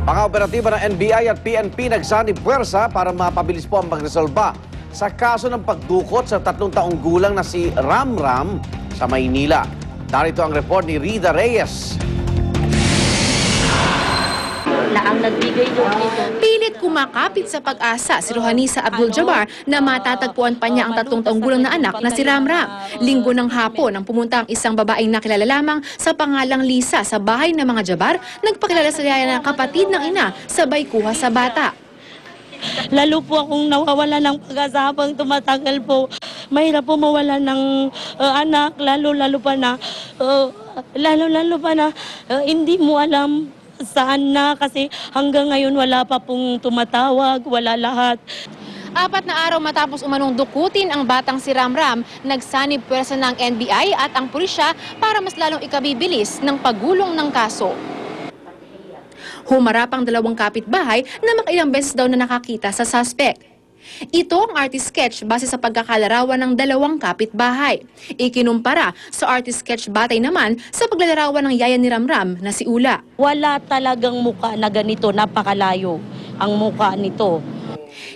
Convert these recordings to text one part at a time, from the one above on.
Mga operatiba ng NBI at PNP nagsanib puwersa para mapabilis po ang pagresolba sa kaso ng pagdukot sa 3 taong gulang na si Ramram sa Maynila. Narito ang report ni Rida Reyes. Na ang nagbigay doon dito. Pilit kumakapit sa pag-asa si Rohanisa Abdul-Jabbar na matatagpuan pa niya ang 3 taong gulang na anak na si Ramram. Linggo ng hapon nang pumunta ang isang babaeng nakilala lamang sa pangalang Lisa sa bahay ng mga Jabbar, nagpakilala sa yaya na kapatid ng ina, sabay kuha sa bata. Lalo po akong nawawala ng pag-asa habang tumatagal po. Mahirap po mawala ng anak, lalo pa na hindi mo alam saan na kasi hanggang ngayon wala pa pong tumatawag, wala lahat. 4 na araw matapos umanong dukutin ang batang si Ramram, nagsanib puwersa ng NBI at ang pulisya para mas lalong ikabibilis ng paggulong ng kaso. Humarap ang 2 kapitbahay na makailang beses daw na nakakita sa suspect. Ito ang artist sketch base sa pagkakalarawan ng 2 kapitbahay. Ikinumpara sa artist sketch batay naman sa paglalarawan ng yaya ni Ramram na si Ula. Wala talagang muka na ganito, napakalayo ang muka nito.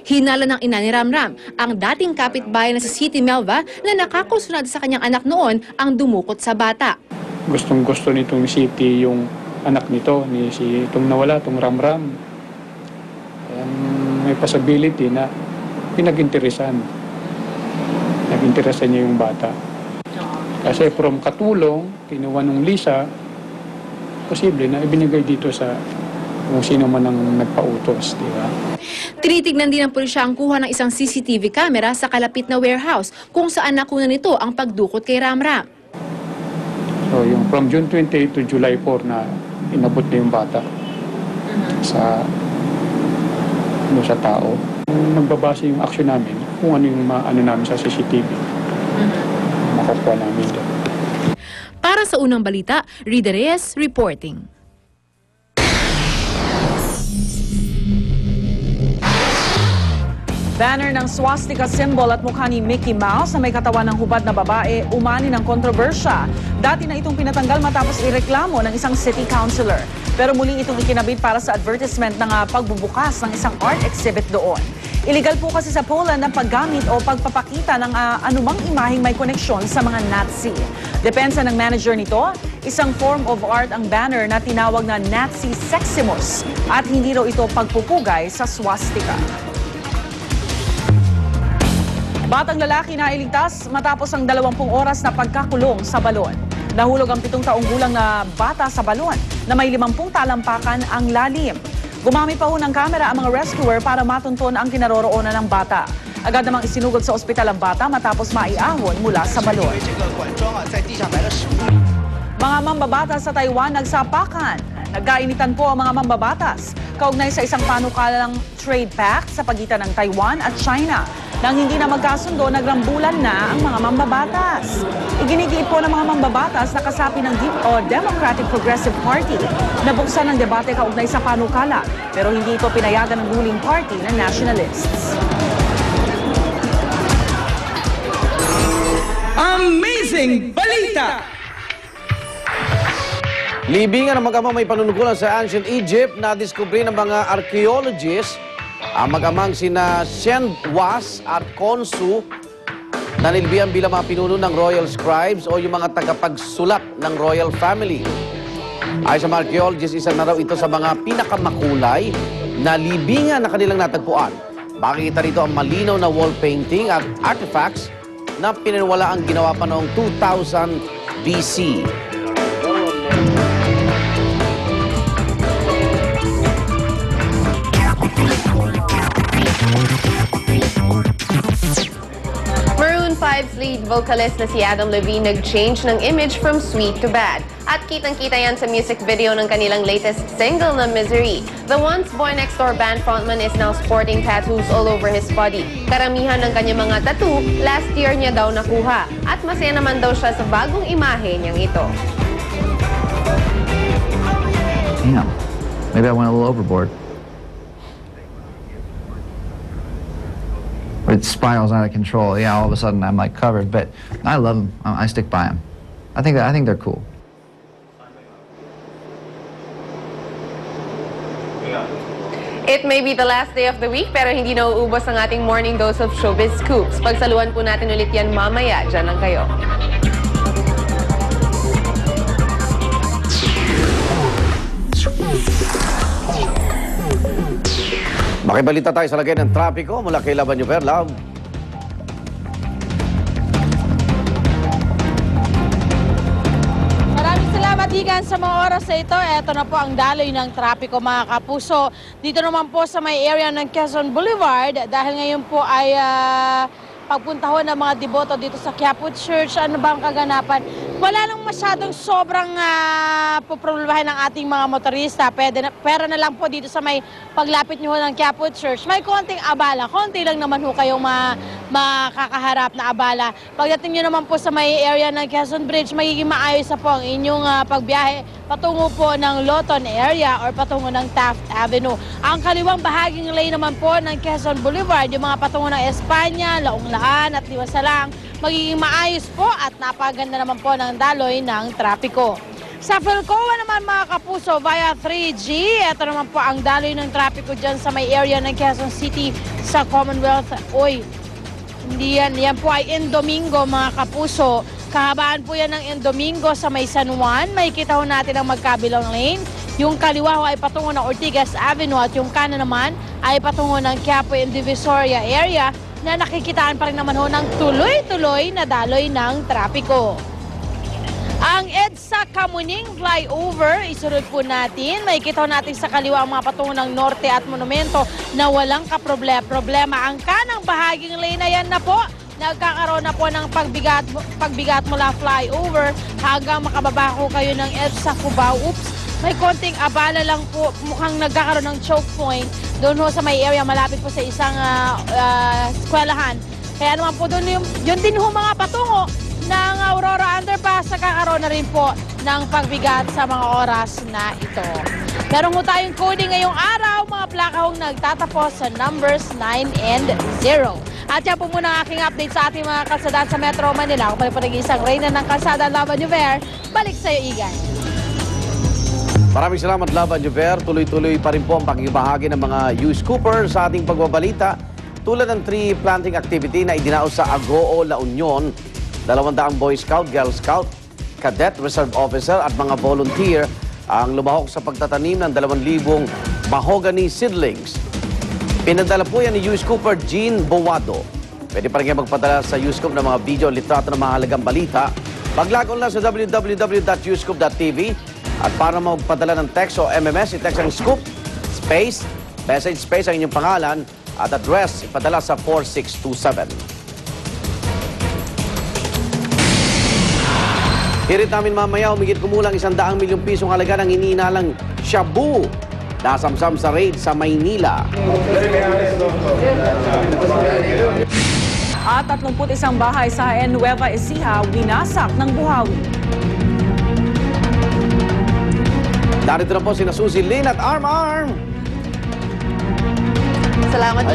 Hinala ng ina ni Ramram ang dating kapitbahay na si Siti Melva na nakakusunod sa kanyang anak noon ang dumukot sa bata. Gustong-gusto nitong Siti yung anak nito, itong nawala, itong Ramram. May possibility na pinag-interesan niya yung bata. Kasi from katulong, kinuha ng Lisa, posible na ibinigay dito sa kung sino man ang nagpautos, di ba? Tinitignan din ng pulisya ang kuha ng isang CCTV camera sa kalapit na warehouse kung saan nakuha nito ang pagdukot kay Ramram. So yung from June 28 to July 4 na inabot na yung bata sa tao. Magbabase yung action namin kung ano yung namin sa CCTV. Makukuha namin doon. Para sa unang balita, Rida Reyes reporting. Banner ng swastika symbol at mukha ni Mickey Mouse na may katawan ng hubad na babae umani ng kontrobersya. Dati na itong pinatanggal matapos ireklamo ng isang city councilor. Pero muli itong ikinabit para sa advertisement ng pagbubukas ng isang art exhibit doon. Illegal po kasi sa Poland ang paggamit o pagpapakita ng anumang imaheng may koneksyon sa mga Nazi. Depensa ng manager nito, isang form of art ang banner na tinawag na Nazi Seximus at hindi raw ito pagpupugay sa swastika. Batang lalaki na iligtas matapos ang 20 oras na pagkakulong sa balon. Nahulog ang 7 taong gulang na bata sa balon na may 50 talampakan ang lalim. Gumamit pa ho ng kamera ang mga rescuer para matunton ang kinaroroonan ng bata. Agad namang isinugod sa ospital ang bata matapos maiahon mula sa balon. Mga mambabatas sa Taiwan nagsapakan. Nagkainitan po ang mga mambabatas kaugnay sa isang panukalang trade pact sa pagitan ng Taiwan at China. Nang hindi na magkasundo, nagrambulan na ang mga mambabatas. Iginigiit po ng mga mambabatas na kasapi ng Democratic Progressive Party na buksan ang debate kaugnay sa panukala, pero hindi ito pinayagan ng ruling party na nationalists. Amazing balita! Libingan ng mag-amang may panunukulan sa ancient Egypt na diskubre ng mga archaeologists ang mag-amang sina Shen Was at Khonsu na nilbihan bilang mga pinuno ng royal scribes o yung mga tagapagsulat ng royal family. Ayon sa mga archaeologists, isa na raw ito sa mga pinakamakulay na libingan na kanilang natagpuan. Makikita rito ang malinaw na wall painting at artifacts na pinanwala ang ginawa pa noong 2000 BC. Maroon 5's lead vocalist na si Adam Levine nag-change ng image from sweet to bad. At kitang-kita yan sa music video ng kanilang latest single na Misery. The once Boy Next Door band frontman is now sporting tattoos all over his body. Karamihan ng kanyang mga tattoo, last year niya daw nakuha. At masaya naman daw siya sa bagong imahe niyang ito. Damn, maybe I went a little overboard. It spirals out of control. Yeah, all of a sudden I'm like covered, but I love them. I stick by them. I think they're cool. It may be the last day of the week pero hindi nauubos ang ating morning dose of showbiz scoops. Pagsaluhan po natin ulit yan mamaya. Diyan lang kayo. Makibalita tayo sa lagay ng trapiko mula kay Laban Yuver. Love. Maraming salamat Igan sa mga oras na ito. Ito na po ang daloy ng trapiko mga kapuso. Dito naman po sa may area ng Quezon Boulevard dahil ngayon po ay pagpunta ho ng mga deboto dito sa Quiapo Church. Ano ba ang kaganapan? Wala lang masyadong sobrang poproblemahin ng ating mga motorista. Pera na lang po dito sa may paglapit nyo ng Quiapo Church. May konting abala. Konti lang naman ho kayong makakaharap na abala. Pagdating nyo naman po sa may area ng Quezon Bridge, magiging maayos na po ang inyong pagbiyahe patungo po ng Loton area or patungo ng Taft Avenue. Ang kaliwang bahaging lane naman po ng Quezon Boulevard, yung mga patungo ng Espanya, Laong-Laan at Liwasalang, magiging maayos po at napaganda naman po ng daloy ng trapiko. Sa Philcoa naman mga kapuso, via 3G, ito naman po ang daloy ng trapiko dyan sa may area ng Quezon City sa Commonwealth. Uy, hindi yan. Yan po ay Indomingo mga kapuso. Kahabaan po yan ng Indomingo sa may San Juan. Makikita ho natin ang magkabilang lane. Yung kaliwa ho ay patungo ng Ortigas Avenue at yung kanan naman ay patungo ng Quiapo and Divisoria area na nakikitaan pa rin naman ho ng tuloy-tuloy na daloy ng trapiko. Ang EDSA Kamuning flyover, isunod po natin. Makikita ho natin sa kaliwa ang mga patungo ng Norte at Monumento na walang kaproblema. Ang kanang bahaging lane na yan na po, nagkakaroon na po ng pagbigat mula flyover hanggang makababa ko kayo ng EDSA Cubao. Oops, may konting abala lang po, mukhang nagkakaroon ng choke point doon ho sa may area malapit po sa isang eskwelahan. Kaya naman po doon yun din ho mga patungo ng Aurora Underpass, nagkakaroon na rin po ng pagbigat sa mga oras na ito. Meron ho tayong coding ngayong araw, mga plaka hong nagtatapos sa numbers 9 and 0. At yan po muna ang aking update sa ating mga kalsadaan sa Metro Manila. Ako pa rin po nag-iisang reyna ng kalsada, Laban Yuver. Balik sa'yo, Igan. Maraming salamat, Laban Yuver. Tuloy-tuloy pa rin po ang pakibahagi ng mga youth scooper sa ating pagbabalita. Tulad ng tree planting activity na idinaos sa Agoo, La Union, 200 Boy Scout, Girl Scout, Cadet, Reserve Officer at mga volunteer ang lumahok sa pagtatanim ng 2,000 mahogany seedlings. Pinadala po yan ni Youth Scooper Jean Bowado. Pwede pa rin kayo magpadala sa Youth Scoop ng mga video, litrato ng mahalagang balita. Mag-log on lang sa www.youthscoop.tv at para magpadala ng text o MMS, i-text ang scoop, space, message space ang inyong pangalan at address, ipadala sa 4627. Hirit namin mamaya, humigit kumulang 100 milyong pisong halaga ng iniinalang shabu. Nasamsam sa raid sa Maynila. At 31 bahay sa Nueva Ecija, winasak ng buhawi. Narito na po sina Suzy Lynn at Arm. Salamat po